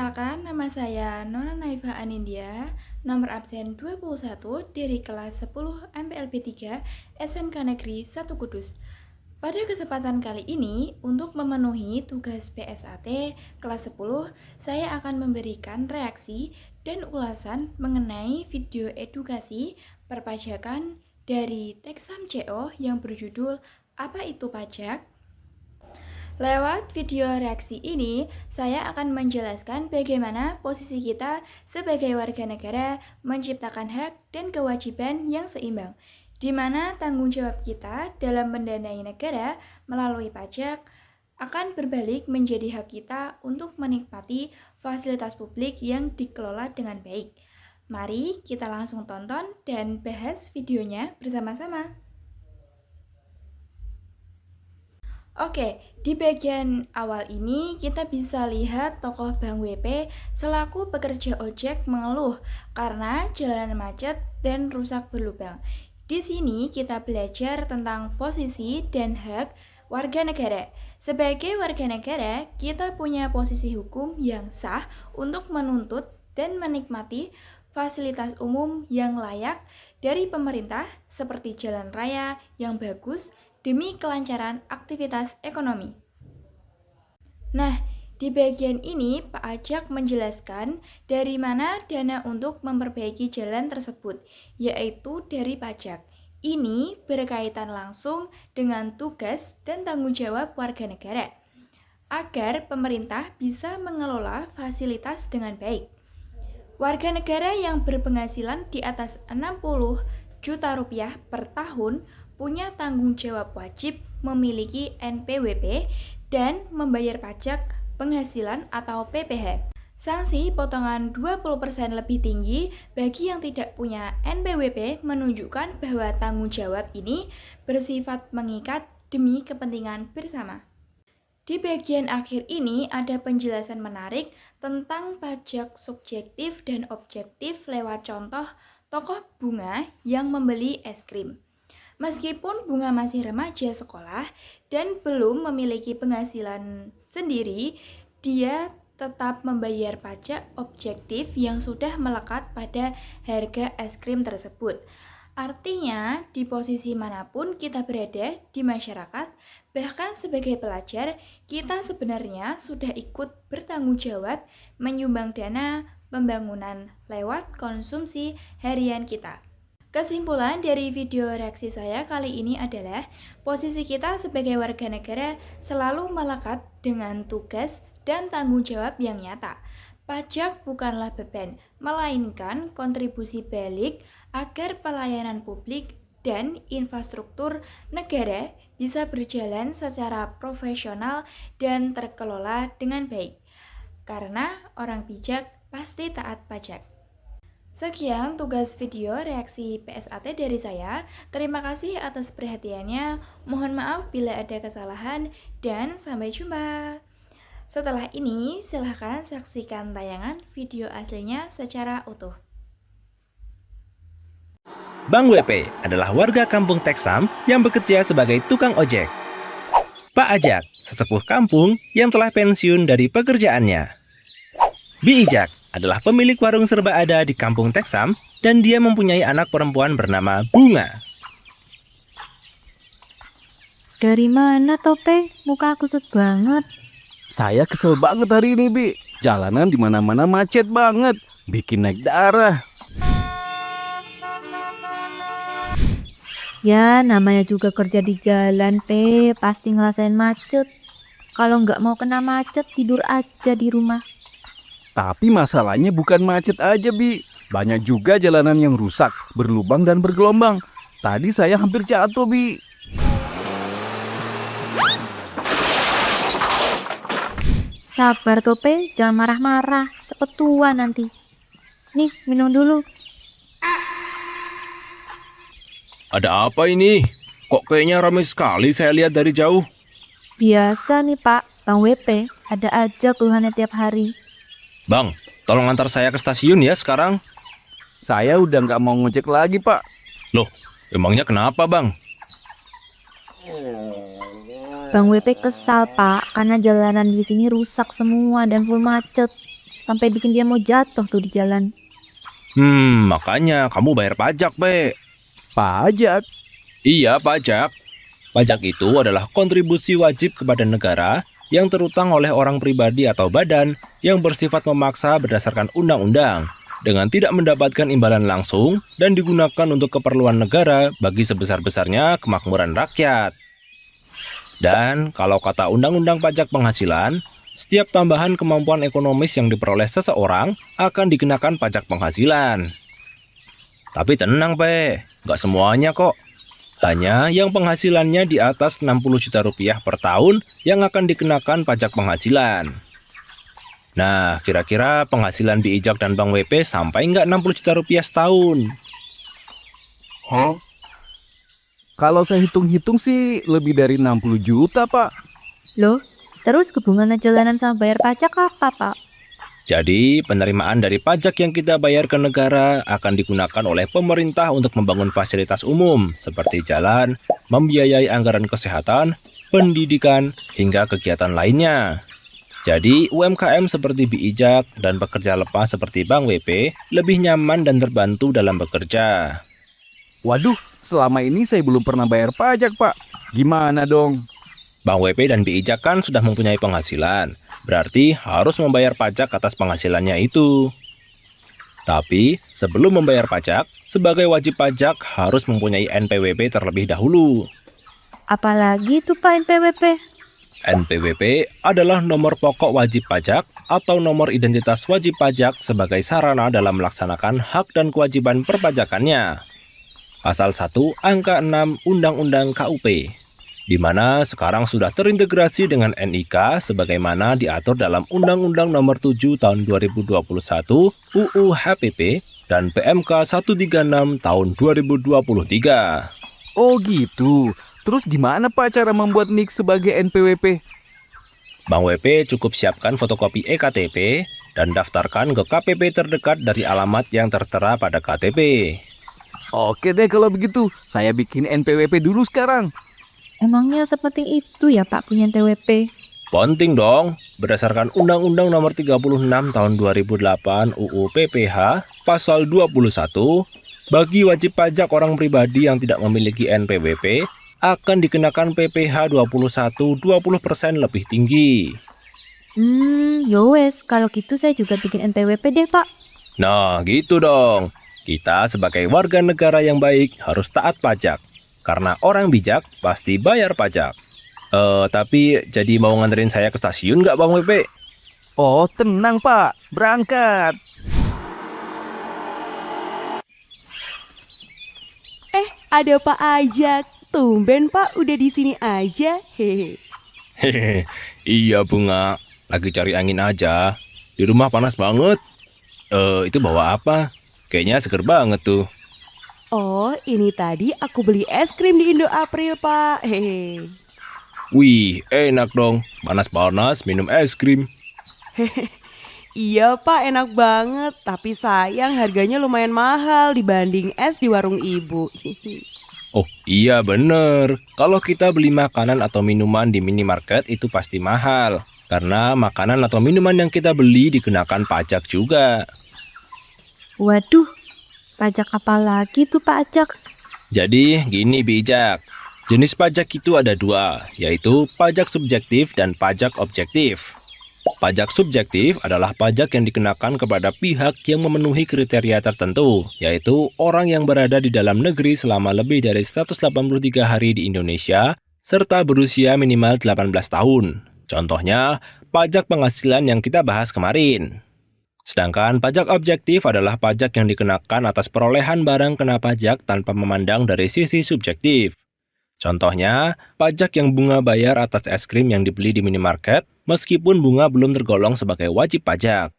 Perkenalkan, nama saya Nona Naifa Anindya, nomor absen 21 dari kelas 10 MPLB 3 SMK Negeri 1 Kudus. Pada kesempatan kali ini, untuk memenuhi tugas PSAT kelas 10, saya akan memberikan reaksi dan ulasan mengenai video edukasi perpajakan dari Teksam CO yang berjudul "Apa itu Pajak?". Lewat video reaksi ini, saya akan menjelaskan bagaimana posisi kita sebagai warga negara menciptakan hak dan kewajiban yang seimbang, di mana tanggung jawab kita dalam mendanai negara melalui pajak akan berbalik menjadi hak kita untuk menikmati fasilitas publik yang dikelola dengan baik. Mari kita langsung tonton dan bahas videonya bersama-sama. Oke, di bagian awal ini kita bisa lihat tokoh Bang WP selaku pekerja ojek mengeluh karena jalanan macet dan rusak berlubang. Di sini kita belajar tentang posisi dan hak warga negara. Sebagai warga negara, kita punya posisi hukum yang sah untuk menuntut dan menikmati fasilitas umum yang layak dari pemerintah seperti jalan raya yang bagus demi kelancaran aktivitas ekonomi. Nah, di bagian ini Pak Ajak menjelaskan dari mana dana untuk memperbaiki jalan tersebut, yaitu dari pajak. Ini berkaitan langsung dengan tugas dan tanggung jawab warga negara, agar pemerintah bisa mengelola fasilitas dengan baik. Warga negara yang berpenghasilan di atas 60 juta rupiah per tahun punya tanggung jawab wajib memiliki NPWP dan membayar pajak penghasilan atau PPh. Sanksi potongan 20% lebih tinggi bagi yang tidak punya NPWP menunjukkan bahwa tanggung jawab ini bersifat mengikat demi kepentingan bersama. Di bagian akhir ini ada penjelasan menarik tentang pajak subjektif dan objektif lewat contoh tokoh Bunga yang membeli es krim. Meskipun Bunga masih remaja sekolah dan belum memiliki penghasilan sendiri, dia tetap membayar pajak objektif yang sudah melekat pada harga es krim tersebut. Artinya, di posisi manapun kita berada di masyarakat, bahkan sebagai pelajar, kita sebenarnya sudah ikut bertanggung jawab menyumbang dana pembangunan lewat konsumsi harian kita. Kesimpulan dari video reaksi saya kali ini adalah posisi kita sebagai warga negara selalu melekat dengan tugas dan tanggung jawab yang nyata. Pajak bukanlah beban, melainkan kontribusi balik agar pelayanan publik dan infrastruktur negara bisa berjalan secara profesional dan terkelola dengan baik. Karena orang bijak pasti taat pajak. Sekian tugas video reaksi PSAT dari saya. Terima kasih atas perhatiannya. Mohon maaf bila ada kesalahan dan sampai jumpa. Setelah ini, silahkan saksikan tayangan video aslinya secara utuh. Bang WP adalah warga kampung Teksam yang bekerja sebagai tukang ojek. Pak Ajak, sesepuh kampung yang telah pensiun dari pekerjaannya. Bi Ijak adalah pemilik warung serba ada di kampung Teksam dan dia mempunyai anak perempuan bernama Bunga. Dari mana Topeng? Muka kusut banget. Saya kesel banget hari ini, Bi. Jalanan di mana-mana macet banget, bikin naik darah. Ya, namanya juga kerja di jalan, Teh. Pasti ngerasain macet. Kalau nggak mau kena macet, tidur aja di rumah. Tapi masalahnya bukan macet aja, Bi. Banyak juga jalanan yang rusak, berlubang dan bergelombang. Tadi saya hampir jatuh, Bi. Sabar, Topeng. Jangan marah-marah. Cepet tua nanti. Nih, minum dulu. Ada apa ini? Kok kayaknya ramai sekali saya lihat dari jauh. Biasa nih, Pak. Bang WP, ada aja keluhannya tiap hari. Bang, tolong antar saya ke stasiun ya sekarang. Saya udah nggak mau ngojek lagi, Pak. Loh, emangnya kenapa bang? Bang WP kesal, Pak, karena jalanan di sini rusak semua dan full macet. sampai bikin dia mau jatuh tuh di jalan. Makanya kamu bayar pajak, Pe. Pajak? Iya, pajak. Pajak itu adalah kontribusi wajib kepada negara yang terutang oleh orang pribadi atau badan yang bersifat memaksa berdasarkan undang-undang dengan tidak mendapatkan imbalan langsung dan digunakan untuk keperluan negara bagi sebesar-besarnya kemakmuran rakyat. Dan kalau kata Undang-Undang Pajak Penghasilan, setiap tambahan kemampuan ekonomis yang diperoleh seseorang akan dikenakan pajak penghasilan. Tapi tenang, Pe, nggak semuanya kok. Hanya yang penghasilannya di atas 60 juta rupiah per tahun yang akan dikenakan pajak penghasilan. Nah, kira-kira penghasilan Bijak dan Bang WP sampai nggak 60 juta rupiah setahun? Kalau saya hitung-hitung sih lebih dari 60 juta, Pak. Loh, terus hubungannya jalanan sama bayar pajak apa, Pak? Jadi, penerimaan dari pajak yang kita bayar ke negara akan digunakan oleh pemerintah untuk membangun fasilitas umum seperti jalan, membiayai anggaran kesehatan, pendidikan, hingga kegiatan lainnya. Jadi, UMKM seperti Bijak dan pekerja lepas seperti Bang WP lebih nyaman dan terbantu dalam bekerja. Waduh, selama ini saya belum pernah bayar pajak, Pak. Gimana dong? Bang WP dan Bijak kan sudah mempunyai penghasilan, berarti harus membayar pajak atas penghasilannya itu. Tapi, sebelum membayar pajak, sebagai wajib pajak harus mempunyai NPWP terlebih dahulu. Apalagi tuh Pak NPWP? NPWP adalah nomor pokok wajib pajak atau nomor identitas wajib pajak sebagai sarana dalam melaksanakan hak dan kewajiban perpajakannya. Pasal 1 angka 6 Undang-Undang KUP, di mana sekarang sudah terintegrasi dengan NIK sebagaimana diatur dalam Undang-Undang Nomor 7 Tahun 2021 UU HPP dan PMK 136 Tahun 2023. Oh gitu. Terus gimana, Pak, cara membuat NIK sebagai NPWP? Bang WP cukup siapkan fotokopi EKTP dan daftarkan ke KPP terdekat dari alamat yang tertera pada KTP. Oke deh kalau begitu. Saya bikin NPWP dulu sekarang. Emangnya seperti itu ya Pak punya NPWP? Penting dong, berdasarkan Undang-Undang Nomor 36 Tahun 2008 UU PPH Pasal 21, bagi wajib pajak orang pribadi yang tidak memiliki NPWP akan dikenakan PPH 20% lebih tinggi. Yowes, kalau gitu saya juga bikin NPWP deh Pak. Nah, gitu dong. Kita sebagai warga negara yang baik harus taat pajak. Karena orang bijak pasti bayar pajak. Tapi jadi mau nganterin saya ke stasiun nggak Bang WP? Oh, tenang, Pak. Berangkat. Ada Pak Ajak. Tumben Pak udah di sini aja. Hehe. Hehehe, iya Bunga. Lagi cari angin aja. Di rumah panas banget. Itu bawa apa? Kayaknya seger banget tuh. Oh, ini tadi aku beli es krim di Indo April, Pak. Hehe. Wih, enak dong. Panas-panas minum es krim. Iya, Pak, enak banget. Tapi sayang harganya lumayan mahal dibanding es di warung ibu. Oh iya bener. Kalau kita beli makanan atau minuman di minimarket itu pasti mahal. Karena makanan atau minuman yang kita beli dikenakan pajak juga. Waduh, pajak apa lagi tuh Pak Ajak? Jadi gini Bijak, jenis pajak itu ada dua, yaitu pajak subjektif dan pajak objektif. Pajak subjektif adalah pajak yang dikenakan kepada pihak yang memenuhi kriteria tertentu, yaitu orang yang berada di dalam negeri selama lebih dari 183 hari di Indonesia, serta berusia minimal 18 tahun. Contohnya, pajak penghasilan yang kita bahas kemarin. Sedangkan pajak objektif adalah pajak yang dikenakan atas perolehan barang kena pajak tanpa memandang dari sisi subjektif. Contohnya, pajak yang Bunga bayar atas es krim yang dibeli di minimarket, meskipun Bunga belum tergolong sebagai wajib pajak.